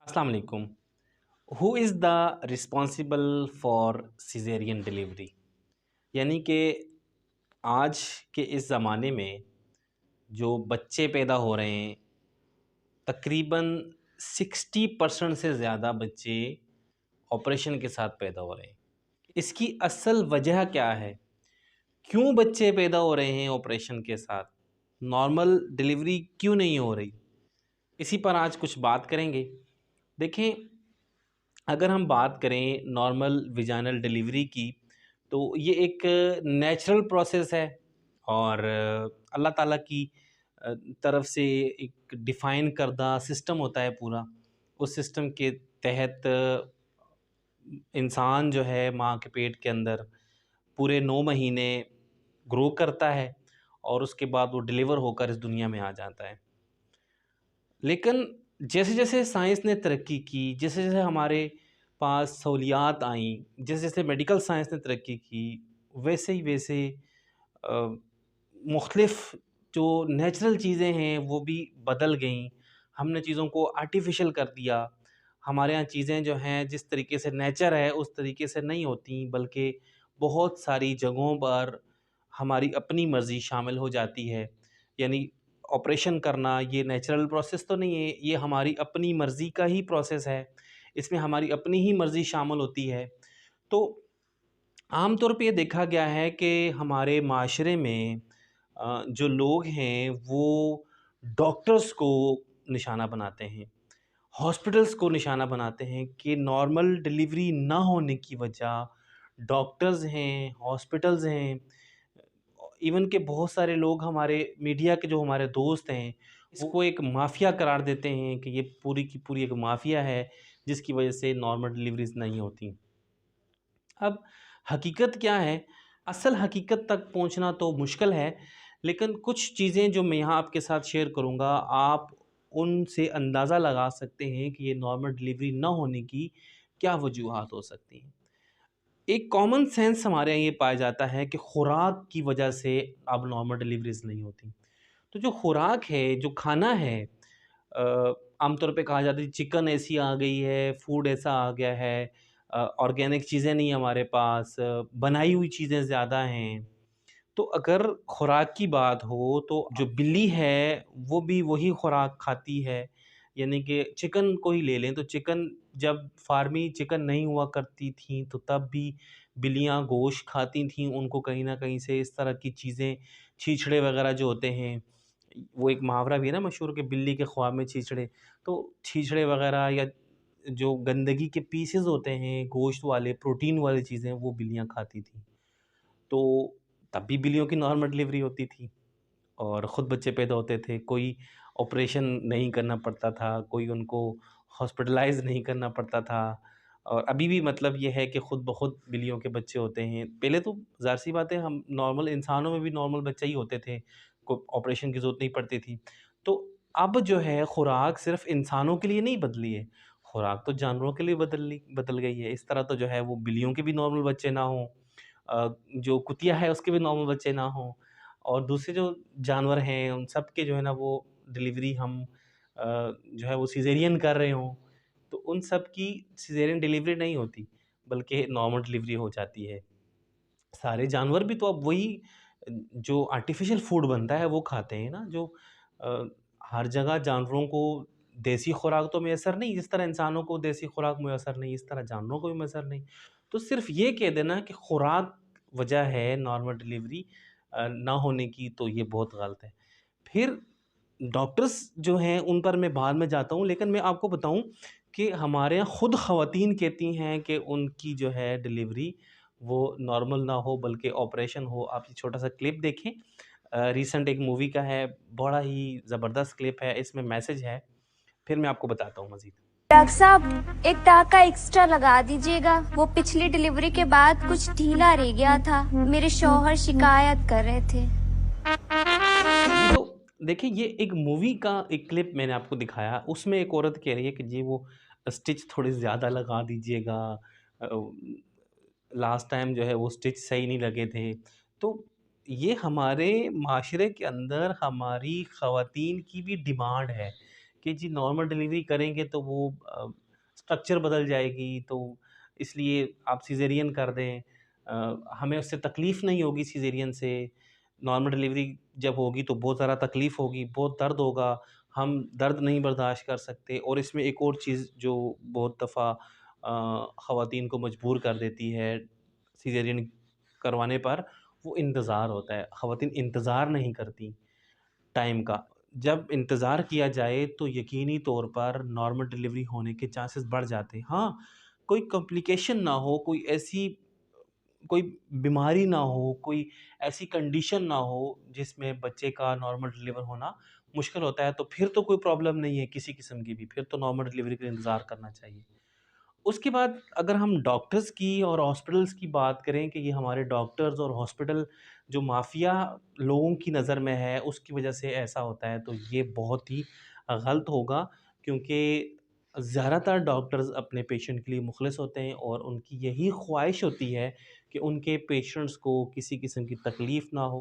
अस्सलाम वालेकुम। Who is the responsible for caesarean delivery? यानी कि आज के इस ज़माने में जो बच्चे पैदा हो रहे हैं, तकरीबन 60% से ज़्यादा बच्चे ऑपरेशन के साथ पैदा हो रहे हैं। इसकी असल वजह क्या है? क्यों बच्चे पैदा हो रहे हैं ऑपरेशन के साथ? नॉर्मल डिलीवरी क्यों नहीं हो रही? इसी पर आज कुछ बात करेंगे। देखें, अगर हम बात करें नॉर्मल विजाइनल डिलीवरी की, तो ये एक नेचुरल प्रोसेस है और अल्लाह ताला की तरफ से एक डिफ़ाइन करदा सिस्टम होता है पूरा। उस सिस्टम के तहत इंसान जो है माँ के पेट के अंदर पूरे 9 महीने ग्रो करता है और उसके बाद वो डिलीवर होकर इस दुनिया में आ जाता है। लेकिन जैसे-जैसे साइंस ने तरक्की की, जैसे-जैसे हमारे पास सहूलियात आईं, जैसे-जैसे मेडिकल साइंस ने तरक्की की, वैसे ही वैसे अ, मुख़्तलिफ़ जो नेचुरल चीज़ें हैं, वो भी बदल गईं। हमने चीज़ों को आर्टिफ़िशियल कर दिया। हमारे यहाँ चीज़ें जो हैं, जिस तरीके से नेचर है, उस तरीके से नहीं होती, बल्कि बहुत सारी जगहों पर हमारी अपनी मर्ज़ी शामिल हो जाती है। यानी ऑपरेशन करना ये नेचुरल प्रोसेस तो नहीं है, ये हमारी अपनी मर्ज़ी का ही प्रोसेस है। इसमें हमारी अपनी ही मर्ज़ी शामिल होती है। तो आम तौर पे ये देखा गया है कि हमारे माशरे में जो लोग हैं वो डॉक्टर्स को निशाना बनाते हैं, हॉस्पिटल्स को निशाना बनाते हैं कि नॉर्मल डिलीवरी ना होने की वजह डॉक्टर्स हैं, हॉस्पिटल्स हैं, इवन के बहुत सारे लोग हमारे मीडिया के जो हमारे दोस्त हैं, इसको एक माफ़िया करार देते हैं कि ये पूरी की पूरी एक माफ़िया है, जिसकी वजह से नॉर्मल डिलीवरीज़ नहीं होती। अब हकीकत क्या है? असल हकीकत तक पहुँचना तो मुश्किल है, लेकिन कुछ चीज़ें जो मैं यहाँ आपके साथ शेयर करूँगा, आप उनसे अंदाज़ा लगा सकते हैं कि ये नॉर्मल डिलीवरी ना होने की क्या वजूहात हो सकती हैं। एक कॉमन सेंस हमारे यहाँ ये पाया जाता है कि खुराक की वजह से अब नॉर्मल डिलीवरीज़ नहीं होती। तो जो खुराक है, जो खाना है, आमतौर पे कहा जाता है चिकन ऐसी आ गई है, फूड ऐसा आ गया है, ऑर्गेनिक चीज़ें नहीं हमारे पास, बनाई हुई चीज़ें ज़्यादा हैं। तो अगर खुराक की बात हो तो जो बिल्ली है वो भी वही खुराक खाती है। यानी कि चिकन को ही ले लें तो चिकन, जब फार्मी चिकन नहीं हुआ करती थी तो तब भी बिल्लियाँ गोश्त खाती थीं। उनको कहीं न कहीं से इस तरह की चीज़ें, छीछड़े वग़ैरह जो होते हैं, वो एक मुहावरा भी है ना मशहूर कि बिल्ली के ख्वाब में छीछड़े। तो छीछड़े वग़ैरह या जो गंदगी के पीसेज़ होते हैं, गोश्त वाले, प्रोटीन वाली चीज़ें, वो बिल्लियाँ खाती थीं। तो तब भी बिल्लियों की नॉर्मल डिलीवरी होती थी और ख़ुद बच्चे पैदा होते थे। कोई ऑपरेशन नहीं करना पड़ता था, कोई उनको हॉस्पिटलाइज़ नहीं करना पड़ता था। और अभी भी मतलब ये है कि ख़ुद ब ख़ुद बिल्लियों के बच्चे होते हैं। पहले तो ज़ाहिर-सी बात है, हम नॉर्मल इंसानों में भी नॉर्मल बच्चे ही होते थे, को ऑपरेशन की ज़रूरत नहीं पड़ती थी। तो अब जो है खुराक सिर्फ़ इंसानों के लिए नहीं बदली है, खुराक तो जानवरों के लिए बदल गई है। इस तरह तो जो है वो बिल्लियों के भी नॉर्मल बच्चे ना हों, जो कुतिया है उसके भी नॉर्मल बच्चे ना हों, और दूसरे जो जानवर हैं उन सब के जो है ना वो डिलीवरी हम जो है वो सिज़ेरियन कर रहे हों, तो उन सब की सिज़ेरियन डिलीवरी नहीं होती, बल्कि नॉर्मल डिलीवरी हो जाती है। सारे जानवर भी तो अब वही जो आर्टिफ़िशियल फूड बनता है वो खाते हैं ना, जो अ, हर जगह जानवरों को देसी खुराक तो मैसर नहीं, जिस तरह इंसानों को देसी खुराक मैसर नहीं, इस तरह जानवरों को भी मैसर नहीं। तो सिर्फ़ ये कह देना कि खुराक वजह है नॉर्मल डिलीवरी ना होने की, तो ये बहुत गलत है। फिर डॉक्टर्स जो हैं उन पर मैं बाद में जाता हूँ, लेकिन मैं आपको बताऊँ कि हमारे यहाँ खुद ख़वातीन कहती हैं कि उनकी जो है डिलीवरी वो नॉर्मल ना हो बल्कि ऑपरेशन हो। आप ये छोटा-सा क्लिप देखें, रीसेंट एक मूवी का है, बड़ा ही ज़बरदस्त क्लिप है, इसमें मैसेज है, फिर मैं आपको बताता हूँ मज़ीद। डॉक्टर साहब, एक टाका एक्स्ट्रा लगा दीजिएगा। वो पिछली डिलीवरी के बाद कुछ ढीला रह गया था। मेरे शौहर शिकायत कर रहे थे। जी, तो देखिए, ये एक मूवी का एक क्लिप मैंने आपको दिखाया, उसमें एक औरत कह रही है कि जी वो स्टिच थोड़े ज़्यादा लगा दीजिएगा, अ, लास्ट टाइम जो है वो स्टिच सही नहीं लगे थे। तो ये हमारे माशरे के अंदर हमारी ख़वातीन की भी डिमांड है कि जी नॉर्मल डिलीवरी करेंगे तो वो स्ट्रक्चर बदल जाएगी, तो इसलिए आप सिज़ेरियन कर दें। हमें उससे तकलीफ़ नहीं होगी सिज़ेरियन से। नॉर्मल डिलीवरी जब होगी तो बहुत ज़्यादा तकलीफ़ होगी, बहुत दर्द होगा, हम दर्द नहीं बर्दाश्त कर सकते। और इसमें एक और चीज़ जो बहुत दफ़ा ख़वातीन को मजबूर कर देती है सिज़ेरियन करवाने पर, वो इंतज़ार होता है। ख़वातीन इंतज़ार नहीं करतीं टाइम का। जब इंतज़ार किया जाए तो यकीनी तौर पर नॉर्मल डिलीवरी होने के चांसेस बढ़ जाते हैं। हाँ, कोई कॉम्प्लिकेशन ना हो, कोई बीमारी ना हो, कोई ऐसी कंडीशन ना हो जिसमें बच्चे का नॉर्मल डिलीवर होना मुश्किल होता है, तो फिर तो कोई प्रॉब्लम नहीं है किसी किस्म की भी, फिर तो नॉर्मल डिलीवरी का इंतज़ार करना चाहिए। उसके बाद अगर हम डॉक्टर्स की और हॉस्पिटल्स की बात करें कि ये हमारे डॉक्टर्स और हॉस्पिटल जो माफ़िया लोगों की नज़र में है, उसकी वजह से ऐसा होता है, तो ये बहुत ही गलत होगा, क्योंकि ज़्यादातर डॉक्टर्स अपने पेशेंट के लिए मुख़लिस होते हैं और उनकी यही ख़्वाहिश होती है कि उनके पेशेंट्स को किसी किस्म की तकलीफ़ ना हो।